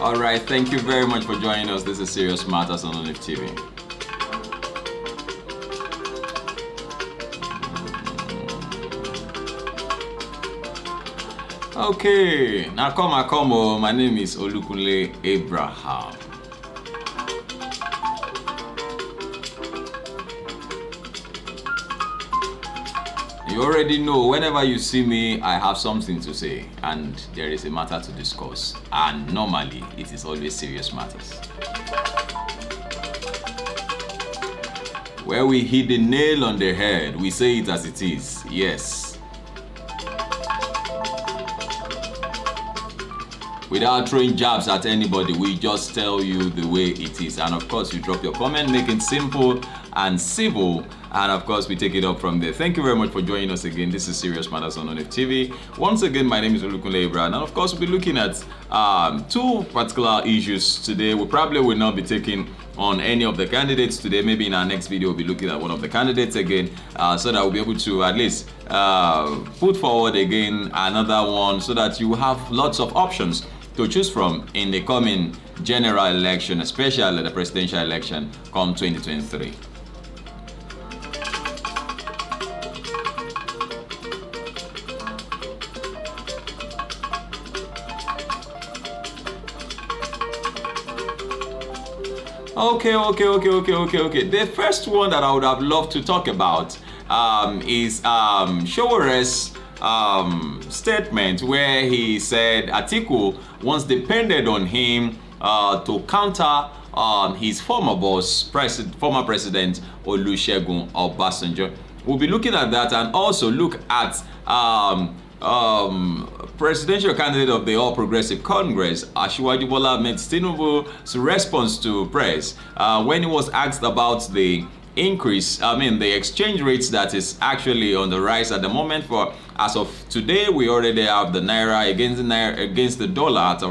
All right, thank you very much for joining us. This is Serious Matters on Olive TV. Okay, now come. My name is Olukunle Abraham. You already know, whenever you see me, I have something to say and there is a matter to discuss. And normally, it is always serious matters. Where we hit the nail on the head, we say it as it is. Yes. Without throwing jabs at anybody, we just tell you the way it is. And of course, you drop your comment, make it simple and civil. And of course, we take it up from there. Thank you very much for joining us again. This is Serious Matters on Olive TV. Once again, my name is Olukunle Abraham. And of course, we'll be looking at two particular issues today. We probably will not be taking on any of the candidates today. Maybe in our next video, we'll be looking at one of the candidates again, so that we'll be able to at least put forward again another one, so that you have lots of options to choose from in the coming general election, especially the presidential election come 2023. Okay. The first one that I would have loved to talk about is Sowore's statement, where he said Atiku once depended on him to counter his former boss, former president Olusegun Obasanjo. We'll be looking at that and also look at presidential candidate of the All Progressive Congress, Asiwaju Bola Ahmed Tinubu's response to press when he was asked about the increase, the exchange rates that is actually on the rise at the moment. For as of today, we already have the naira against the dollar at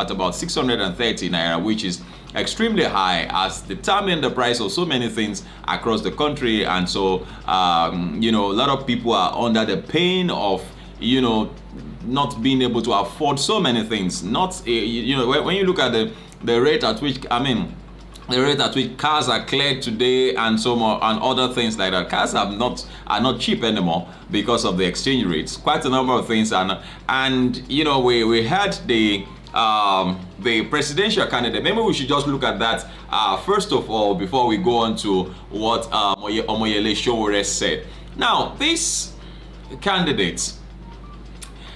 about 630 naira, which is extremely high, as determined the price of so many things across the country. And so a lot of people are under the pain of not being able to afford so many things. Not when you look at the rate at which the rate at which cars are cleared today and so more and other things like that, cars are not cheap anymore because of the exchange rates. Quite a number of things, and we had the presidential candidate. Maybe we should just look at that first of all before we go on to what Omoyele Sowore said. Now, this candidate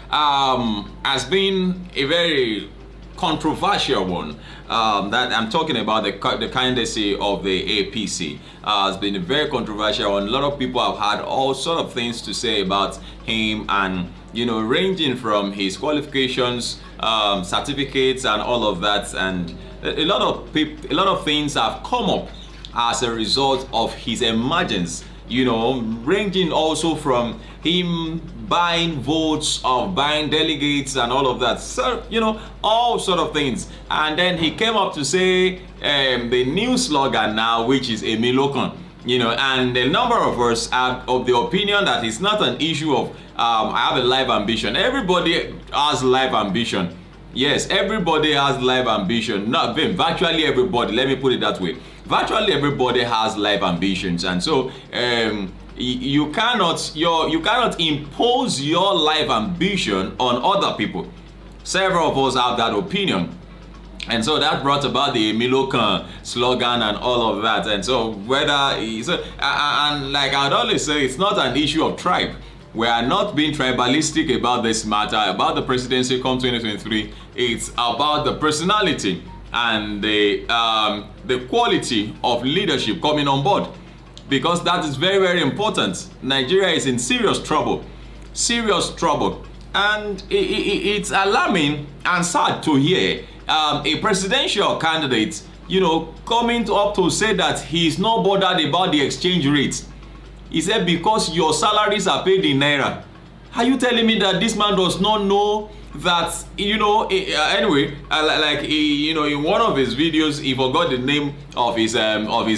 has been a very controversial one. That I'm talking about the candidacy of the APC. Has been a very controversial one. A lot of people have had all sort of things to say about him, and ranging from his qualifications, certificates, and all of that. And a lot of things have come up as a result of his emergence. Ranging also from him buying votes, of buying delegates and all of that. So, all sort of things. And then he came up to say the new slogan now, which is Emilokan. And a number of us are of the opinion that it's not an issue of I have a life ambition. Everybody has life ambition. Yes, everybody has life ambition. Not virtually everybody, let me put it that way. Virtually everybody has life ambitions, and so you cannot impose your life ambition on other people. Several of us have that opinion, and so that brought about the Milokan slogan and all of that. And so and like I'd always say, it's not an issue of tribe. We are not being tribalistic about this matter, about the presidency come 2023. It's about the personality and the quality of leadership coming on board, because that is very, very important. Nigeria is in serious trouble, and it's alarming and sad to hear a presidential candidate, coming up to say that he's not bothered about the exchange rate. He said, because your salaries are paid in naira. Are you telling me that this man does not know that, anyway, in one of his videos, he forgot the name of his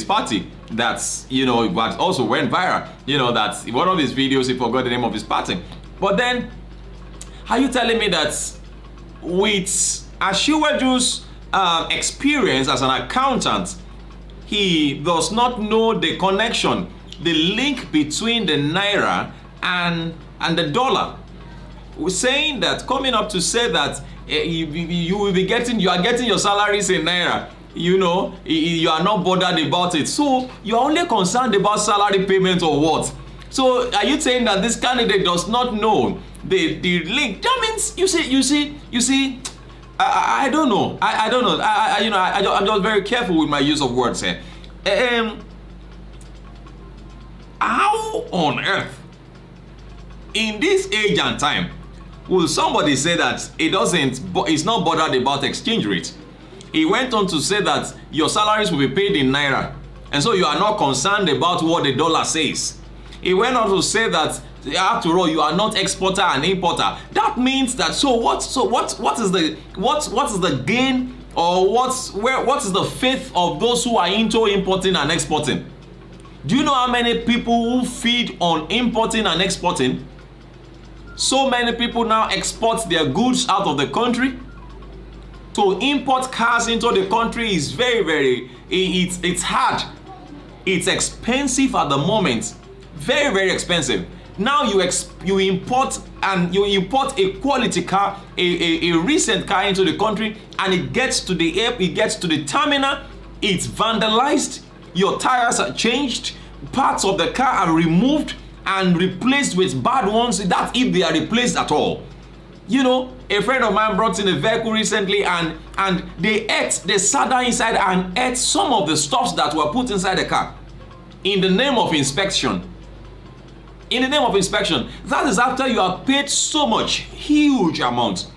party, that's, you know, but also went viral. You know, that's one of his videos, he forgot the name of his party. But then, are you telling me that with Asiwaju's experience as an accountant, he does not know the connection, the link between the naira and the dollar? We're saying that, coming up to say that you are getting your salaries in naira, you know, you are not bothered about it. So you're only concerned about salary payment or what? So are you saying that this candidate does not know the link? That means you see. I don't know. I don't know. I'm just very careful with my use of words here. How on earth, in this age and time, will somebody say that it's not bothered about exchange rate? He went on to say that your salaries will be paid in naira, and so you are not concerned about what the dollar says. He went on to say that, after all, you are not exporter and importer. That means that, what is the gain, or what is the faith of those who are into importing and exporting? Do you know how many people who feed on importing and exporting? So many people now export their goods out of the country. To import cars into the country is it's hard. It's expensive at the moment. Very, very expensive. Now you import a quality car, a recent car into the country, and it gets to the terminal, it's vandalized, your tires are changed, parts of the car are removed and replaced with bad ones. That's if they are replaced at all. You know, a friend of mine brought in a vehicle recently, and they sat down inside and ate some of the stuffs that were put inside the car in the name of inspection. In the name of inspection. That is after you have paid so much, huge amount.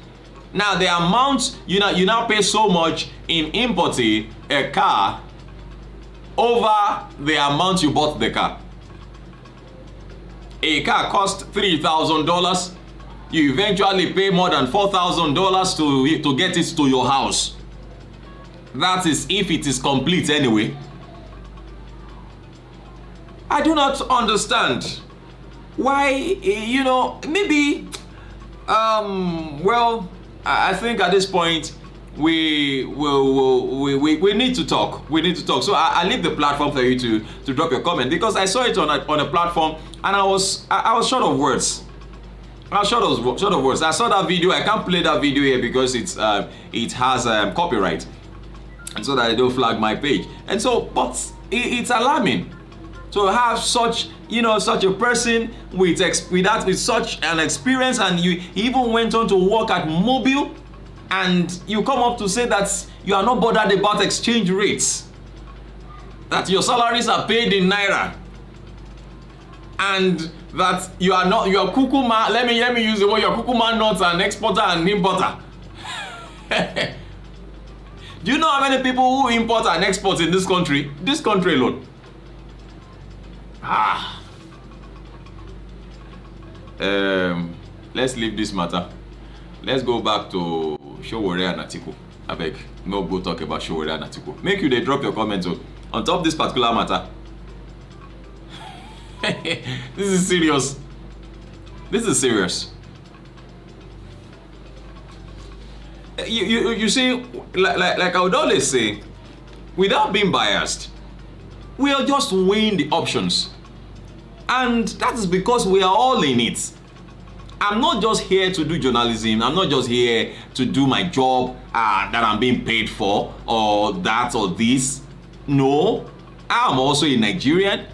Now the amount you now pay so much in importing a car over the amount you bought the car. A car cost $3,000. You eventually pay more than $4,000 to get it to your house. That is if it is complete anyway. I do not understand why, you know, maybe, well, I think at this point we need to talk. We need to talk. So I leave the platform for you to drop your comment, because I saw it on a platform and I was short of words. I was short of words. I saw that video. I can't play that video here because it has copyright, and so that they don't flag my page. And so, but it's alarming to have such a person with such an experience, and you even went on to work at Mobile, and you come up to say that you are not bothered about exchange rates, that your salaries are paid in naira, and that you are kukuma, let me use the word, you're kukuma not an exporter and importer. Do you know how many people who import and export in this country? This country alone. Let's leave this matter. Let's go back to Sowore and Atiku. I beg, no go talk about Sowore and Atiku. Make you they drop your comments on top of this particular matter. This is serious. This is serious. You see, like I would always say, without being biased, we are just weighing the options. And that is because we are all in it. I'm not just here to do journalism. I'm not just here to do my job that I'm being paid for, or that or this. No, I'm also a Nigerian.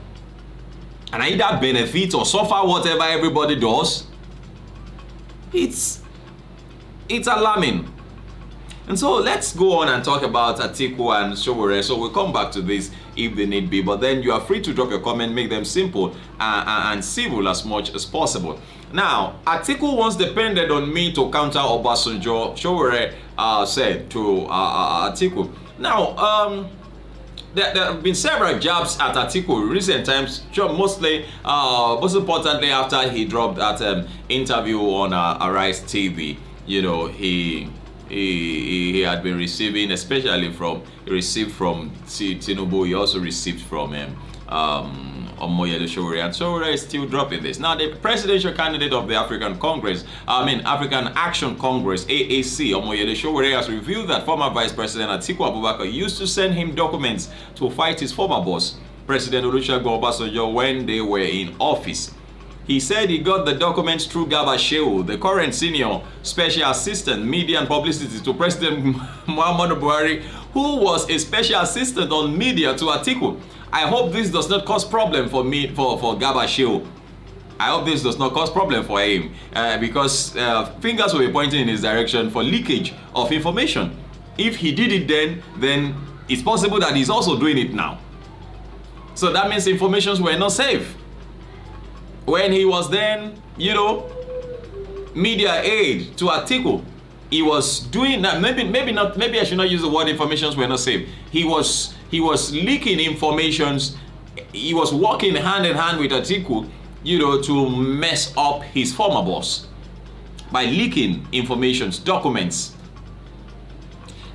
And I either benefit or suffer whatever everybody does. It's alarming. And so let's go on and talk about Atiku and Sowore. So we'll come back to this if they need be. But then you are free to drop your comment, make them simple and civil as much as possible. Now, Atiku once depended on me to counter Obasanjo, Sowore said to Atiku. Now, there have been several jabs at Atiku in recent times, mostly, most importantly after he dropped that interview on Arise TV. You know, he had been receiving, especially from Tinubu. He also received from Omoyele Sowore, and Sowore is still dropping this. Now, the presidential candidate of the African Action Congress, AAC, Omoyele Sowore, has revealed that former Vice President Atiku Abubakar used to send him documents to fight his former boss, President Olusegun Obasanjo, when they were in office. He said he got the documents through Garba Shehu, the current senior special assistant, media and publicity to President Muhammadu Buhari, who was a special assistant on media to Atiku. I hope this does not cause problem for Garba Shehu. I hope this does not cause problem for him because fingers will be pointing in his direction for leakage of information. If he did it then it's possible that he's also doing it now. So that means informations were not safe. When he was then, media aide to Atiku, he was doing that. Maybe I should not use the word informations were not safe. He was leaking informations. He was working hand in hand with Atiku, to mess up his former boss by leaking informations, documents.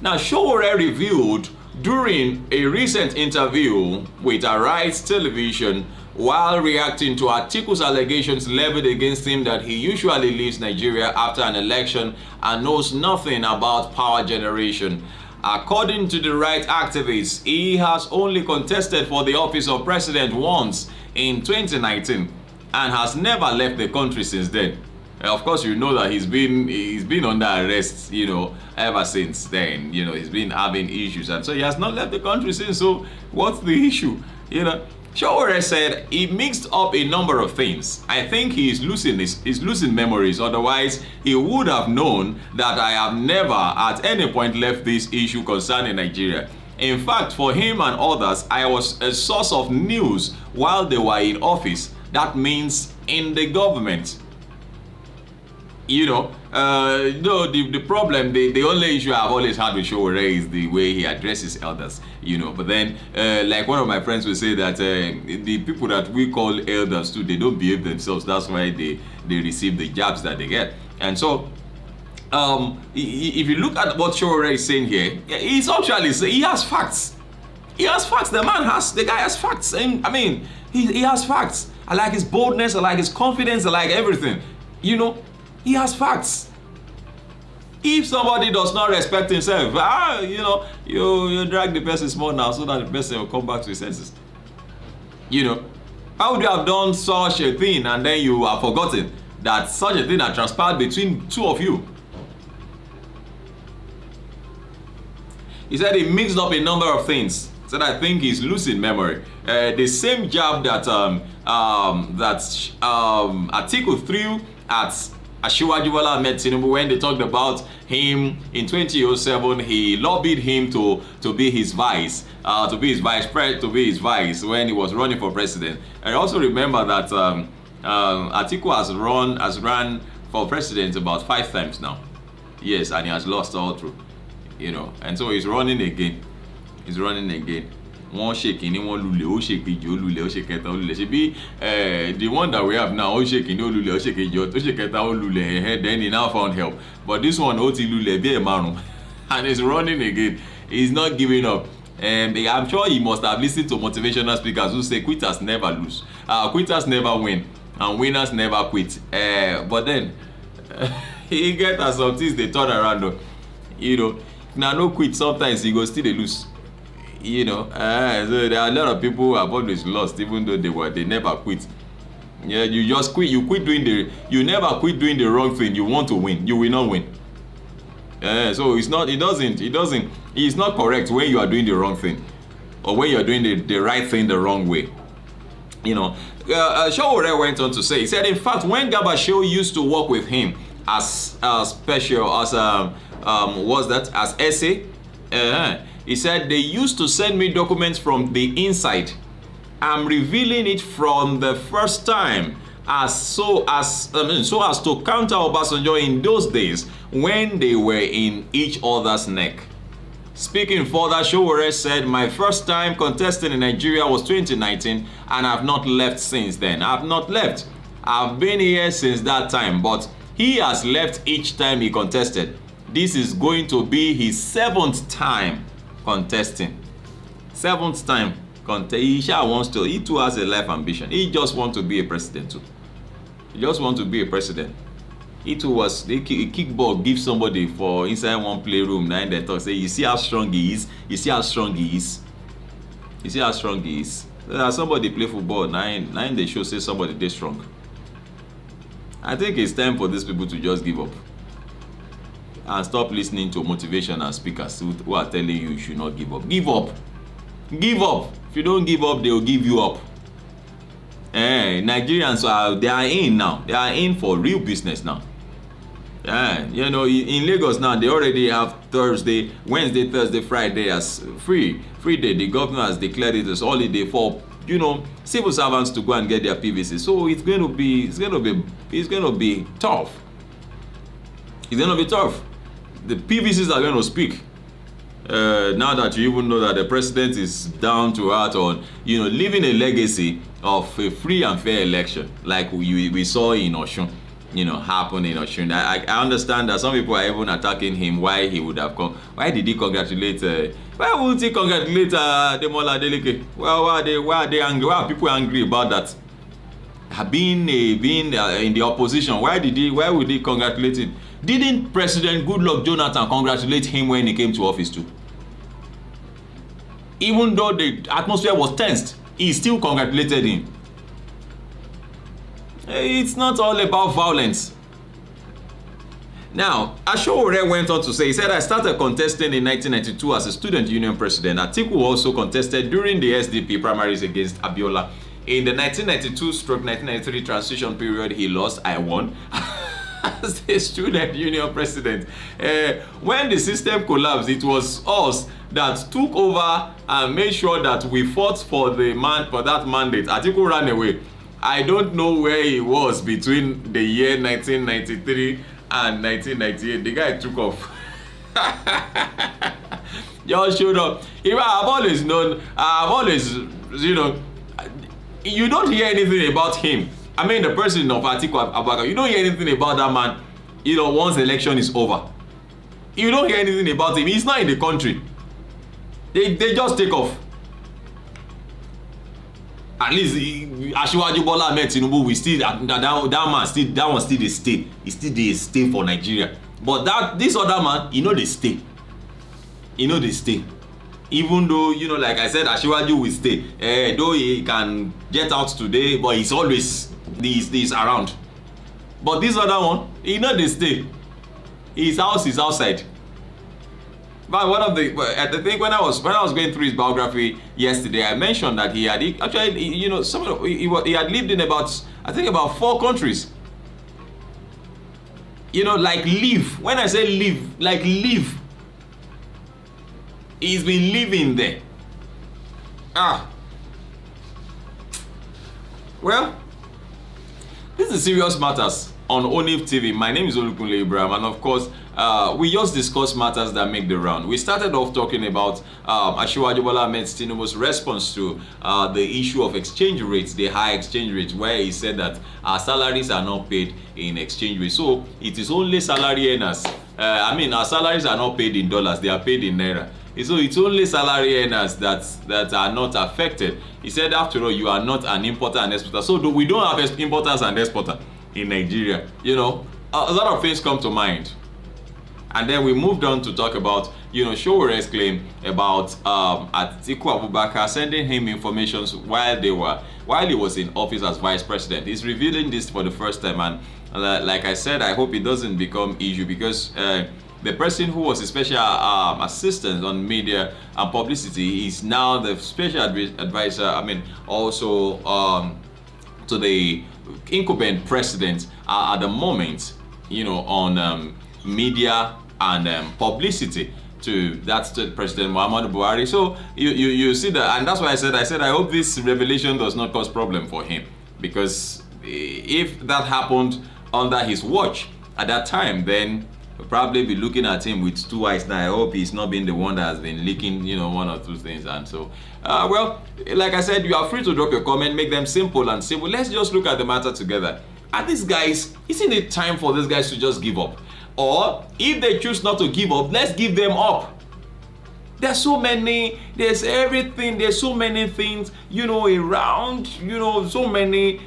Now, Sowore revealed during a recent interview with Arise Television, while reacting to Atiku's allegations leveled against him that he usually leaves Nigeria after an election and knows nothing about power generation. According to the right activist, he has only contested for the office of president once in 2019 and has never left the country since then. Of course, you know that he's been under arrest, ever since then. He's been having issues, and so he has not left the country since. So what's the issue? Sowore said he mixed up a number of things. I think he's losing memories. Otherwise, he would have known that I have never at any point left this issue concerning Nigeria. In fact, for him and others, I was a source of news while they were in office. That means in the government. The problem, the only issue I've always had with Sowore is the way he addresses elders, But then, like one of my friends will say that the people that we call elders too, they don't behave themselves. That's why they receive the jabs that they get. And so, if you look at what Sowore is saying here, he's actually saying he has facts. He has facts. The guy has facts. And, he has facts. I like his boldness. I like his confidence. I like everything. He has facts. If somebody does not respect himself, you drag the person small now so that the person will come back to his senses. How would you have done such a thing and then you have forgotten that such a thing had transpired between two of you? He said he mixed up a number of things. Said I think he's losing memory. The same jab that Atiku threw at Asiwaju Bola Ahmed Tinubu when they talked about him in 2007, he lobbied him to be his vice, to be his vice when he was running for president. And also remember that Atiku has run for president about 5 times now. Yes, and he has lost all through. And so he's running again. One shaking, one lule, oh shaking, oh lule, oh shaketa, oh lule. The one that we have now, oh shaking, oh lule, oh shaking, oh shaketa, oh lule. Then he now found help. But this one, oh lule, be a man, and he's running again. He's not giving up. I'm sure he must have listened to motivational speakers who say quitters never lose, quitters never win, and winners never quit. But then he gets as some things they turn around. Now no quit. Sometimes he goes still they lose. So there are a lot of people who have always lost, even though they never quit. Yeah, you just quit. You never quit doing the wrong thing. You want to win. You will not win. So it's not correct when you are doing the wrong thing, or when you are doing the right thing the wrong way. Sowore went on to say, he said, in fact, when Garba Shehu used to work with him as essay. He said they used to send me documents from the inside. I'm revealing it from the first time so as to counter Obasanjo in those days when they were in each other's neck. Speaking further, Sowore said, my first time contesting in Nigeria was 2019 and I've not left since then. I've not left. I've been here since that time, but he has left each time he contested. This is going to be his 7th time contesting. 7th time He wants to. He too has a life ambition. He just wants to be a president too. He just wants to be a president. He too was a kickball give somebody for inside one playroom. Now they talk say, you see how strong he is. You see how strong he is. You see how strong he is. Somebody play football. Now they show say somebody they strong. I think it's time for these people to just give up and stop listening to motivational speakers who are telling you should not give up. Give up. Give up. If you don't give up, they will give you up. Nigerians they are in now. They are in for real business now. You know, in Lagos now, they already have Wednesday, Thursday, Friday as free day. The governor has declared it as holiday for, you know, civil servants to go and get their PVC. So it's going to be tough. It's going to be tough. The PVCs are going to speak. Now that you even know that the president is down to earth on, you know, leaving a legacy of a free and fair election, like we saw in Osun, you know, happen in Osun. I understand that some people are even attacking him. Why he would have come? Why did he congratulate? Why would he congratulate Demola Adeleke? Well, why are they angry? Why are people angry about that? Being in the opposition, why would he congratulate him? Didn't President Goodluck Jonathan congratulate him when he came to office too? Even though the atmosphere was tensed, he still congratulated him. It's not all about violence. Now, Sowore went on to say, he said, I started contesting in 1992 as a student union president. Atiku also contested during the SDP primaries against Abiola. In the 1992-1993 transition period, he lost, I won. As the student union president. When the system collapsed, it was us that took over and made sure that we fought for that mandate. Atiku ran away. I don't know where he was between the year 1993 and 1998. The guy took off. Just showed up. I've always known, you know, you don't hear anything about him. I mean, the president of Atiku Abubakar, you don't hear anything about that man, you know, once the election is over. You don't hear anything about him. He's not in the country. They just take off. At least Asiwaju Bola Ahmed Tinubu, we still that one still they stay. He still they stay for Nigeria. But this other man, you know they stay. You know they stay. Even though, you know, like I said, Asiwaju will stay. Though he can get out today, but he's always this around. But this other one, you know they stay. His house is outside. But one of the thing when I was going through his biography yesterday, I mentioned that he actually, you know, he had lived in about 4 countries. You know, like live. When I say live, like live. He's been living there. Well, this is Serious Matters on Onif TV. My name is Olukunle Ibrahim, and of course, we just discuss matters that make the round. We started off talking about Asiwaju Bola Ahmed Tinubu's response to the issue of exchange rates, the high exchange rates, where he said that our salaries are not paid in exchange rates. So it is only salary earners. Our salaries are not paid in dollars; they are paid in naira. So it's only salary earners that are not affected. He said, after all, you are not an importer and exporter. So we don't have importers and exporters in Nigeria. You know, a lot of things come to mind. And then we moved on to talk about, you know, Sowore's claim about Atiku Abubakar sending him information while he was in office as vice president. He's revealing this for the first time, and like I said, I hope it doesn't become issue, because the person who was a special assistant on media and publicity is now the special advisor, also to the incumbent president at the moment, you know, on media and publicity that's to President Muhammadu Buhari. So you see that, and that's why I said I hope this revelation does not cause problem for him, because if that happened under his watch at that time, then we'll probably be looking at him with 2 eyes. Now I hope he's not been the one that has been leaking, you know, 1 or 2 things. And so well, like I said, you are free to drop your comment, make them simple and simple. Let's just look at the matter together. Are these guys, isn't it time for these guys to just give up? Or if they choose not to give up, let's give them up. There's so many, there's everything, there's so many things, around, so many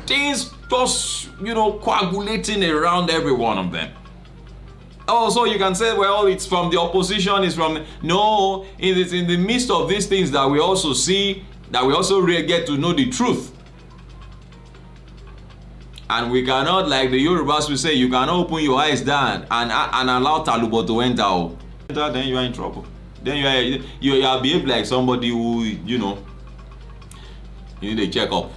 things just, coagulating around every one of them. Also, you can say, well, it's from the opposition, it's from... No, it is in the midst of these things that we also see, that we also really get to know the truth. And we cannot, like the Yorubas will say, you cannot open your eyes down and allow Talubo to enter. Then you are in trouble. Then you are behave like somebody who, you need a checkup.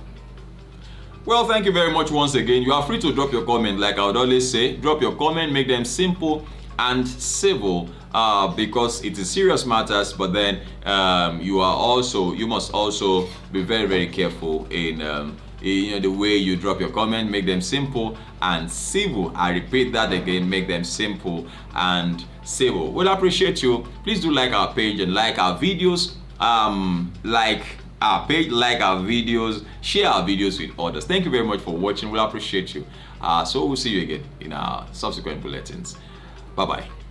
Well, thank you very much once again. You are free to drop your comment, like I would always say. Drop your comment, make them simple and civil, because it is serious matters. But then you must also be very, very careful in the way you drop your comment. Make them simple and civil. I repeat that again, make them simple and civil. We'll appreciate you. Please do like our page and like our videos. Like our page, like our videos, share our videos with others. Thank you very much for watching. We'll appreciate you. So we'll see you again in our subsequent bulletins. Bye bye.